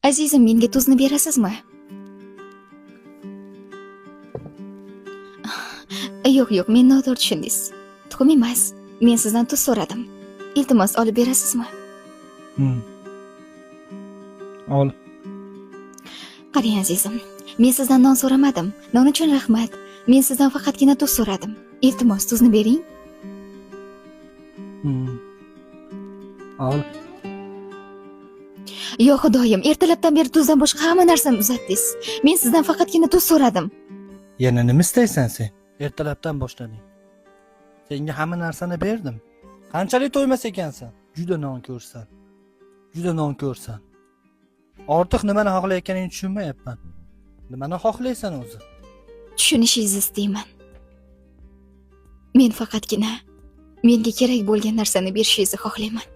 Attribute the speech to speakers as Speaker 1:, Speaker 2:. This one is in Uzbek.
Speaker 1: Azizim, menga tuzni berasizmi? Yo'q, men noto'g'ri tushundingiz. Tuxum emas. Men sizdan tuz so'radim. Iltimos, olib berasizmi?
Speaker 2: Ol.
Speaker 1: Qarang azizim, men sizdan non so'ramadim. Non uchun rahmat. Men sizdan faqatgina tuz so'radim. Iltimos, tuzni bering.
Speaker 2: Ol.
Speaker 1: Yo xudoyim, ertalabdan beri tuzdan boshqa hamma narsani uzatdingiz. Men sizdan faqatgina tuz so'radim.
Speaker 2: Yana nima istaysan sen? Ertalabdan boshlading. Senga hamma narsani berdim. Qanchalik to'ymas ekansan? Juda nonko'rsan. Juda nonko'rsan. Ortiq nimani xohlayotganingni tushunmayapman. Nimani xohlaysan o'zi?
Speaker 1: Tushunishingizni istayman. Men faqatgina menga kerak bo'lgan narsani berishingizni xohlayman.